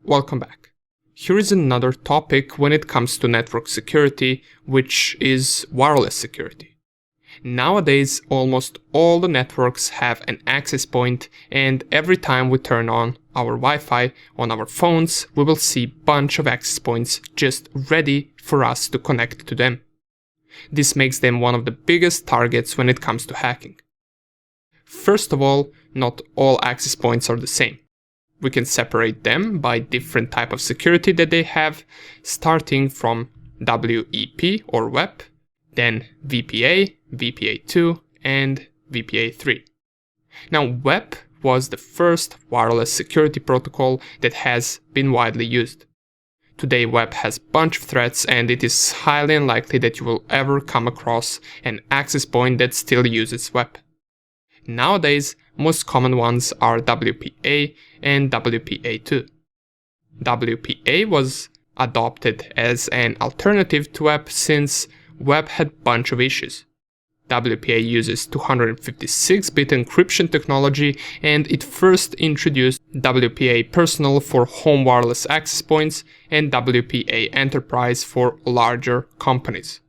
Welcome back. Here is another topic when it comes to network security, which is wireless security. Nowadays, almost all the networks have an access point, and every time we turn on our Wi-Fi on our phones, we will see a bunch of access points just ready for us to connect to them. This makes them one of the biggest targets when it comes to hacking. First of all, not all access points are the same. We can separate them by different type of security that they have, starting from WEP or WEP, then VPA, VPA2, and VPA3. Now, WEP was the first wireless security protocol that has been widely used. Today, WEP has a bunch of threats, and it is highly unlikely that you will ever come across an access point that still uses WEP. Nowadays, most common ones are WPA and WPA2. WPA was adopted as an alternative to WEP since WEP had a bunch of issues. WPA uses 256-bit encryption technology, and it first introduced WPA Personal for home wireless access points and WPA Enterprise for larger companies.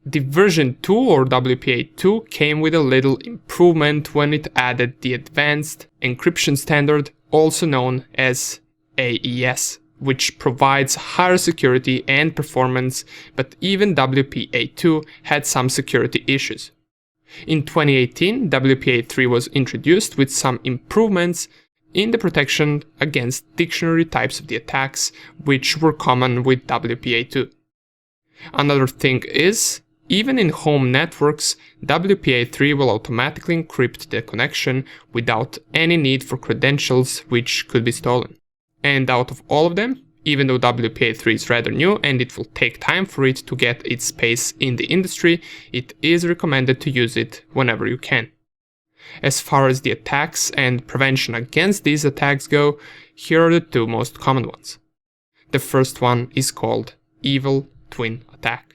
The version 2 or WPA2 came with a little improvement when it added the Advanced Encryption Standard, also known as AES, which provides higher security and performance, but even WPA2 had some security issues. In 2018, WPA3 was introduced with some improvements in the protection against dictionary types of the attacks, which were common with WPA2. Another thing is, even in home networks, WPA3 will automatically encrypt the connection without any need for credentials which could be stolen. And out of all of them, even though WPA3 is rather new and it will take time for it to get its space in the industry, it is recommended to use it whenever you can. As far as the attacks and prevention against these attacks go, here are the two most common ones. The first one is called Evil Twin Attack.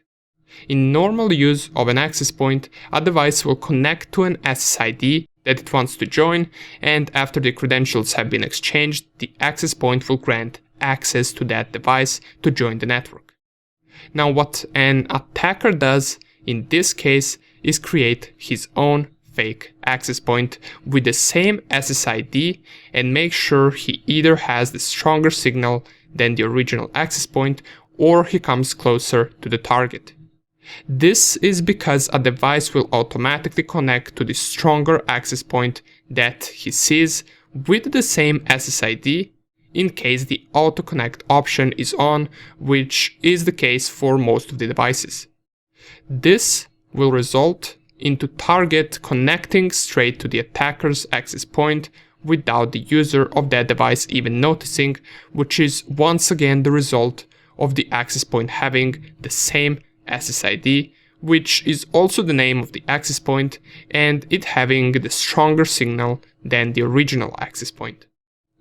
In normal use of an access point, a device will connect to an SSID that it wants to join, and after the credentials have been exchanged, the access point will grant access to that device to join the network. Now, what an attacker does in this case is create his own fake access point with the same SSID and make sure he either has the stronger signal than the original access point or he comes closer to the target. This is because a device will automatically connect to the stronger access point that he sees with the same SSID in case the auto-connect option is on, which is the case for most of the devices. This will result into target connecting straight to the attacker's access point without the user of that device even noticing, which is once again the result of the access point having the same SSID, which is also the name of the access point, and it having the stronger signal than the original access point.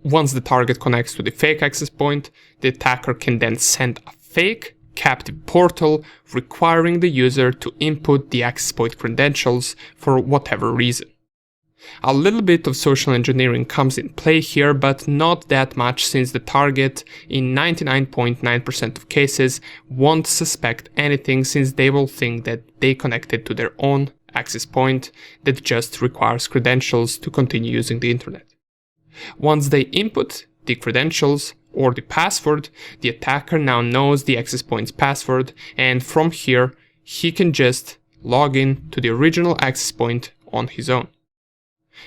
Once the target connects to the fake access point, the attacker can then send a fake captive portal requiring the user to input the access point credentials for whatever reason. A little bit of social engineering comes in play here, but not that much since the target, in 99.9% of cases, won't suspect anything since they will think that they connected to their own access point that just requires credentials to continue using the internet. Once they input the credentials or the password, the attacker now knows the access point's password, and from here he can just log in to the original access point on his own.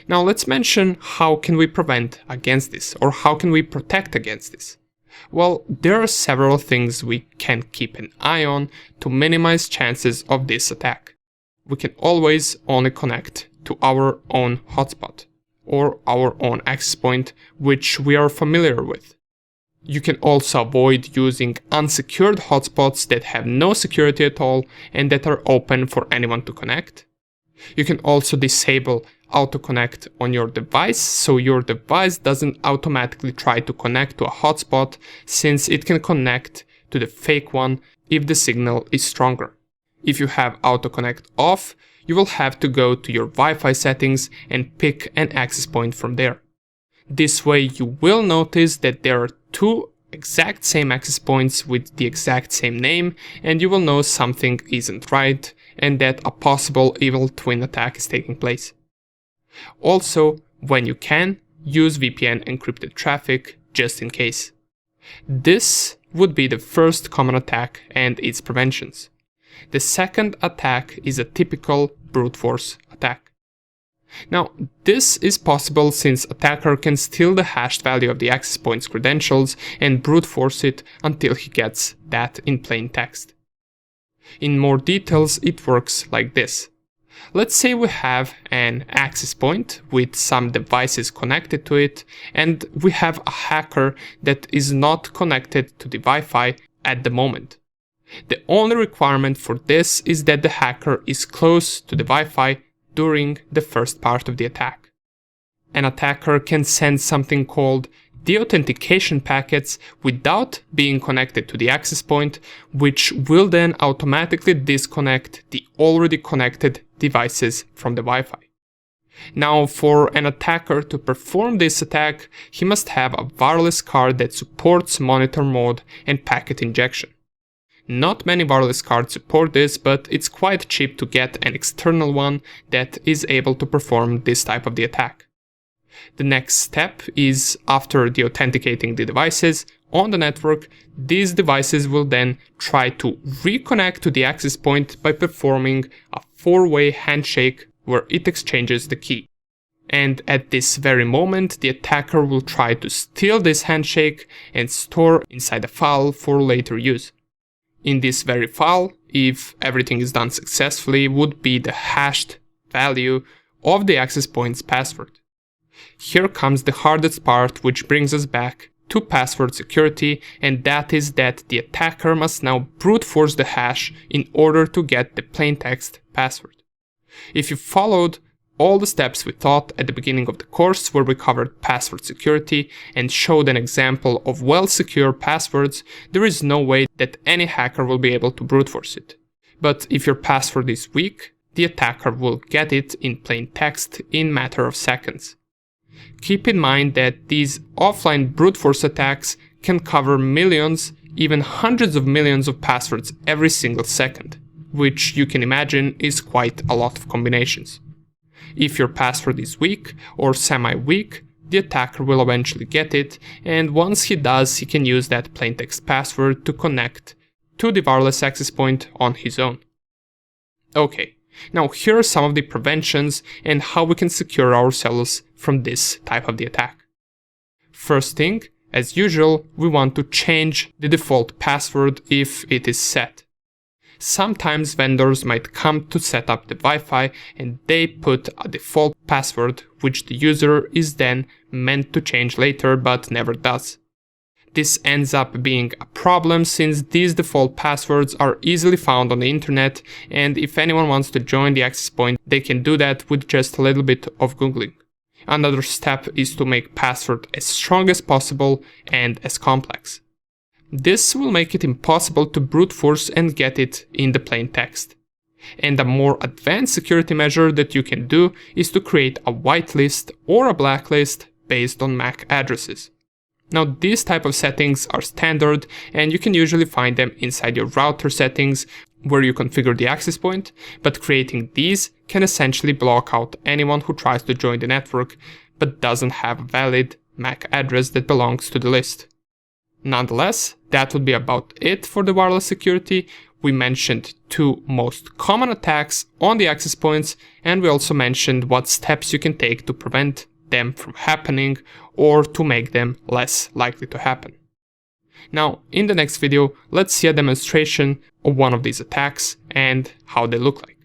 Now let's mention how can we prevent against this, or how can we protect against this. Well, there are several things we can keep an eye on to minimize chances of this attack. We can always only connect to our own hotspot or our own access point which we are familiar with. You can also avoid using unsecured hotspots that have no security at all and that are open for anyone to connect. You can also disable auto-connect on your device, so your device doesn't automatically try to connect to a hotspot since it can connect to the fake one if the signal is stronger. If you have auto-connect off, you will have to go to your Wi-Fi settings and pick an access point from there. This way you will notice that there are two exact same access points with the exact same name, and you will know something isn't right and that a possible evil twin attack is taking place. Also, when you can, use VPN encrypted traffic just in case. This would be the first common attack and its preventions. The second attack is a typical brute force attack. Now, this is possible since attacker can steal the hashed value of the access point's credentials and brute force it until he gets that in plain text. In more details, it works like this. Let's say we have an access point with some devices connected to it, and we have a hacker that is not connected to the Wi-Fi at the moment. The only requirement for this is that the hacker is close to the Wi-Fi during the first part of the attack. An attacker can send something called deauthentication packets without being connected to the access point, which will then automatically disconnect the already connected devices from the Wi-Fi. Now, for an attacker to perform this attack, he must have a wireless card that supports monitor mode and packet injection. Not many wireless cards support this, but it's quite cheap to get an external one that is able to perform this type of the attack. The next step is, after deauthenticating the devices on the network, these devices will then try to reconnect to the access point by performing a four-way handshake where it exchanges the key. And at this very moment, the attacker will try to steal this handshake and store inside a file for later use. In this very file, if everything is done successfully, would be the hashed value of the access point's password. Here comes the hardest part, which brings us back to password security, and that is that the attacker must now brute force the hash in order to get the plaintext password. If you followed all the steps we taught at the beginning of the course, where we covered password security and showed an example of well-secure passwords, there is no way that any hacker will be able to brute force it. But if your password is weak, the attacker will get it in plain text in a matter of seconds. Keep in mind that these offline brute force attacks can cover millions, even hundreds of millions of passwords every single second, which you can imagine is quite a lot of combinations. If your password is weak or semi-weak, the attacker will eventually get it, and once he does, he can use that plaintext password to connect to the wireless access point on his own. Okay, now here are some of the preventions and how we can secure ourselves from this type of the attack. First thing, as usual, we want to change the default password if it is set. Sometimes vendors might come to set up the Wi-Fi and they put a default password which the user is then meant to change later but never does. This ends up being a problem since these default passwords are easily found on the internet, and if anyone wants to join the access point, they can do that with just a little bit of Googling. Another step is to make password as strong as possible and as complex. This will make it impossible to brute force and get it in the plain text. And a more advanced security measure that you can do is to create a whitelist or a blacklist based on MAC addresses. Now, these type of settings are standard and you can usually find them inside your router settings where you configure the access point, but creating these can essentially block out anyone who tries to join the network but doesn't have a valid MAC address that belongs to the list. Nonetheless, that would be about it for the wireless security. We mentioned two most common attacks on the access points, and we also mentioned what steps you can take to prevent them from happening or to make them less likely to happen. Now, in the next video, let's see a demonstration of one of these attacks and how they look like.